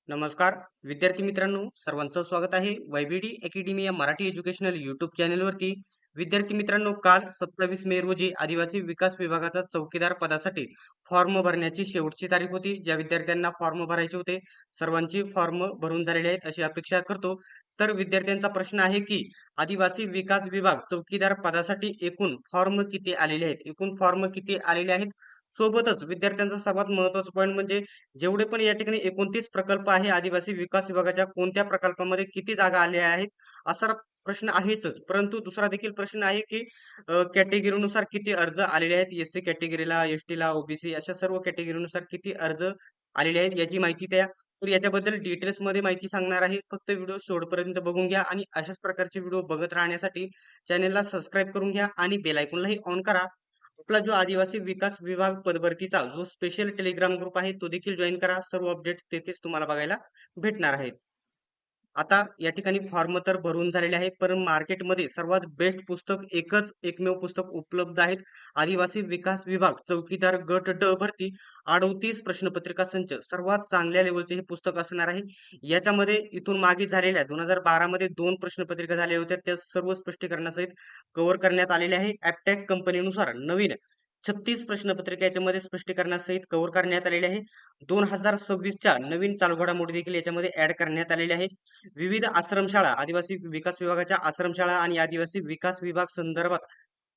नमस्कार विद्यार्थी मित्रांनो, सर्वांचं स्वागत आहे वायबीडी अकॅडमी या मराठी एज्युकेशनल युट्यूब चॅनलवरती. विद्यार्थी मित्रांनो, काल 27 मे रोजी आदिवासी विकास विभागाचा चौकीदार पदासाठी फॉर्म भरण्याची शेवटची तारीख होती. ज्या विद्यार्थ्यांना फॉर्म भरायचे होते सर्वांची फॉर्म भरून झालेले आहेत अशी अपेक्षा करतो. तर विद्यार्थ्यांचा प्रश्न आहे की आदिवासी विकास विभाग चौकीदार पदासाठी एकूण फॉर्म किती आलेले आहेत, एकूण फॉर्म किती आलेले आहेत. सोबतच विद्यार्थ्यांचा सर्वात महत्वाचा पॉईंट म्हणजे जेवढे पण या ठिकाणी 29 प्रकल्प आहे आदिवासी विकास विभागाच्या, कोणत्या प्रकल्पामध्ये किती जागा आल्या आहेत असा प्रश्न आहेच. परंतु दुसरा देखील प्रश्न आहे की कॅटेगरीनुसार किती अर्ज आलेले आहेत. एससी कॅटेगरीला, एसटीला, ओबीसी अशा सर्व कॅटेगरीनुसार किती अर्ज आलेले आहेत याची माहिती द्या. तर याच्याबद्दल डिटेल्स मध्ये माहिती सांगणार आहे. फक्त व्हिडिओ शेवटपर्यंत बघून घ्या आणि अशाच प्रकारचे व्हिडिओ बघत राहण्यासाठी चॅनलला सबस्क्राईब करून घ्या आणि बेल आयकॉनलाही ऑन करा. आपला जो आदिवासी विकास विभाग पदभरतीचा जो स्पेशल टेलिग्राम ग्रुप आहे तो देखील जॉईन करा. सर्व अपडेट्स तेथेच तुम्हाला बघायला भेटणार आहेत. आता या ठिकाणी फॉर्म तर भरून झालेले आहे, पण मार्केटमध्ये सर्वात बेस्ट पुस्तक एकच एकमेव पुस्तक उपलब्ध आहेत. आदिवासी विकास विभाग चौकीदार गट ड भरती 38 प्रश्नपत्रिका संच सर्वात चांगल्या लेवलचे हे पुस्तक असणार आहे. याच्यामध्ये इथून मागे झालेल्या 2012 मध्ये 2 प्रश्नपत्रिका झाल्या होत्या, त्या सर्व स्पष्टीकरणासहित कव्हर करण्यात आलेले आहे. ॲपटेक कंपनीनुसार नवीन 36 प्रश्नपत्रिका याच्यामध्ये स्पष्टीकरणासहित कव्हर करण्यात आलेले आहे. 2026च्या नवीन चालू घडामोडी देखील याच्यामध्ये ऍड करण्यात आलेल्या आहे. विविध आश्रमशाळा, आदिवासी विकास विभागाच्या आश्रमशाळा आणि आदिवासी विकास विभाग संदर्भात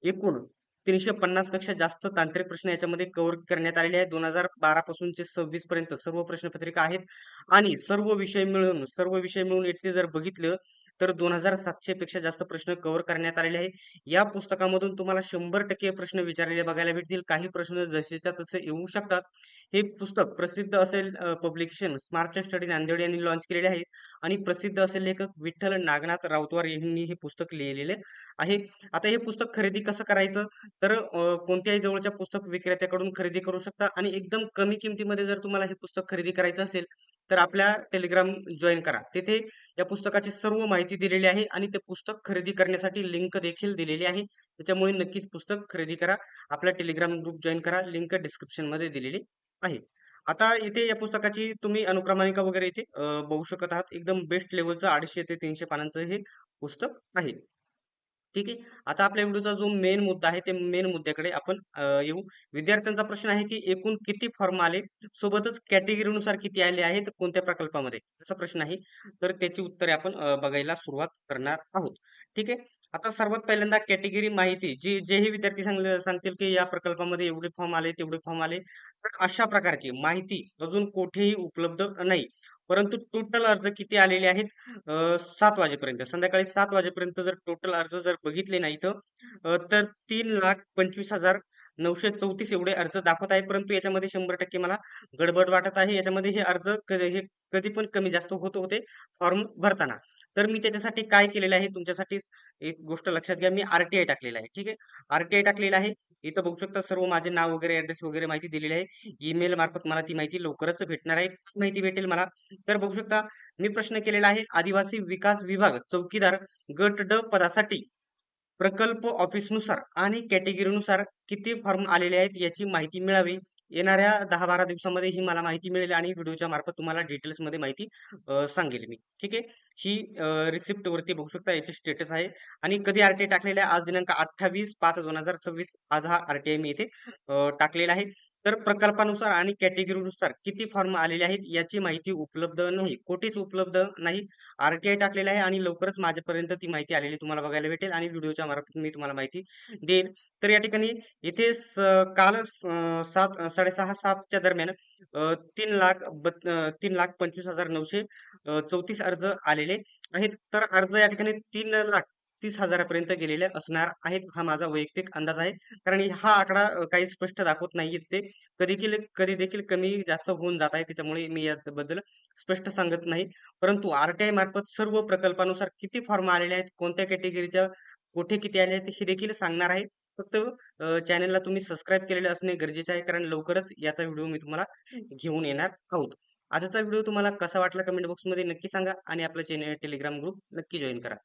एकूण 350 पेक्षा जास्त तांत्रिक प्रश्न याच्यामध्ये कव्हर करण्यात आलेले आहेत. 2012 पासूनचे 26 पर्यंत सर्व प्रश्नपत्रिका आहेत आणि सर्व विषय मिळून इथे जर बघितलं तर 2700 पेक्षा जास्त प्रश्न कव्हर करण्यात आलेले आहे. या पुस्तकामधून तुम्हाला 100% प्रश्न विचारलेले बघायला भेटतील. काही प्रश्न जसेच्या तसे येऊ शकतात. हे पुस्तक प्रसिद्ध असेल पब्लिकेशन स्मार्ट स्टडी नांदेड यांनी लॉन्च केलेले आहे आणि प्रसिद्ध असेल लेखक विठ्ठल नागनाथ राऊतवार यांनी हे पुस्तक लिहिलेले आहे. आता हे पुस्तक खरेदी कसं करायचं, तर कोणत्याही जवळच्या पुस्तक विक्रेत्याकडून खरेदी करू शकता आणि एकदम कमी किमतीमध्ये जर तुम्हाला हे पुस्तक खरेदी करायचं असेल तर आपल्या टेलिग्राम जॉईन करा. तिथे या पुस्तकाची सर्व माहिती दिलेली आहे आणि ते पुस्तक खरेदी करण्यासाठी लिंक देखील दिलेली आहे. त्याच्यामुळे नक्कीच पुस्तक खरेदी करा. आपला टेलिग्राम ग्रुप जॉईन करा. लिंक डिस्क्रिप्शन मध्ये दिलेली आहे. आता इथे या पुस्तकाची तुम्ही अनुक्रमानिका वगैरे इथे बघू शकत आहात. एकदम बेस्ट लेवलचं 250 ते 300 पानांचं हे पुस्तक आहे. ठीक आहे. आता आपल्या व्हिडिओचा जो मेन मुद्दा आहे, ते मेन मुद्द्याकडे आपण येऊ. विद्यार्थ्यांचा प्रश्न आहे, की एकूण किती फॉर्म आले? सोबतच कॅटेगरीनुसार किती आले आहेत? कोणत्या प्रकल्पामध्ये? असा प्रश्न आहे. तर त्याची उत्तरे आपण बघायला सुरुवात करणार आहोत. ठीक आहे. आता सर्वात पहिल्यांदा कॅटेगरी माहिती, जेही विद्यार्थी सांगतील, की या प्रकल्पामध्ये एवढे फॉर्म आले, तेवढे फॉर्म आले. तर अशा प्रकारची माहिती अजून कुठेही उपलब्ध नाही. परंतु टोटल अर्ज किती आलेले आहेत? 7 वाजेपर्यंत, संध्याकाळी 7 वाजेपर्यंत जर टोटल अर्ज जर बघितले नाही तर 3,25,934 एवढे अर्ज दाखवत आहे. परंतु याच्यामध्ये 100% मला गडबड वाटत आहे. याच्यामध्ये हे अर्ज हे कधी पण कमी जास्त होत होते फॉर्म भरताना. तर मी त्याच्यासाठी काय केलेलं आहे, तुमच्यासाठी एक गोष्ट लक्षात घ्या. मी आरटीआय टाकलेला आहे. ठीक आहे. आरटीआय टाकलेला आहे. इथं बघू शकता सर्व माझे नाव वगैरे, ऍड्रेस वगैरे माहिती दिलेली आहे. ईमेल मार्फत मला ती माहिती लवकरच भेटणार आहे. माहिती भेटेल मला. तर बघू शकता मी प्रश्न केलेला आहे, आदिवासी विकास विभाग चौकीदार गट ड पदासाठी प्रकल्प ऑफिसनुसार आणि कॅटेगरीनुसार किती फॉर्म आलेले आहेत याची माहिती मिळावी. येणाऱ्या 10-12 दिवसामध्ये ही मला माहिती मिळेल आणि व्हिडिओच्या मार्फत तुम्हाला डिटेल्स मध्ये माहिती सांगेल मी. ठीक आहे. ही रिसिप्ट वरती बघू शकता, याची स्टेटस आहे आणि कधी आरटीआय टाकलेला आहे, आज दिनांक 28/5/2026 आज हा आरटीआय मी इथे टाकलेला आहे. तर प्रकल्पानुसार आणि कॅटेगरीनुसार किती फॉर्म आलेले आहेत याची माहिती उपलब्ध नाही, कुठेच उपलब्ध नाही. आरटीआय टाकलेला आहे आणि लवकरच माझ्यापर्यंत ती माहिती आलेली तुम्हाला बघायला भेटेल आणि व्हिडिओच्या मार्फत मी तुम्हाला माहिती देईल. तर या ठिकाणी इथे कालच 6:30-7च्या दरम्यान 3,25,934 अर्ज आलेले आहेत. तर अर्ज या ठिकाणी 3,30,000 गेलेले असणार आहेत. हा माझा वैयक्तिक अंदाज आहे. कारण हा आकडा काही स्पष्ट दाखवत नाहीये ते. कधी देखील कमी जास्त होऊन जात आहे. त्याच्यामुळे मी याबद्दल स्पष्ट सांगत नाही. परंतु आरटीआय मार्फत सर्व प्रकल्पानुसार किती फॉर्म आलेले आहेत, कोणत्या कॅटेगरीच्या कुठे किती आले आहेत हे देखील सांगणार आहे. फक्त चॅनलला तुम्ही सबस्क्राईब केलेले असणे गरजेचे आहे, कारण लवकरच याचा व्हिडिओ मी तुम्हाला घेऊन येणार आहोत. आजचा व्हिडिओ तुम्हाला कसा वाटला कमेंट बॉक्समध्ये नक्की सांगा आणि आपला टेलिग्राम ग्रुप नक्की जॉईन करा.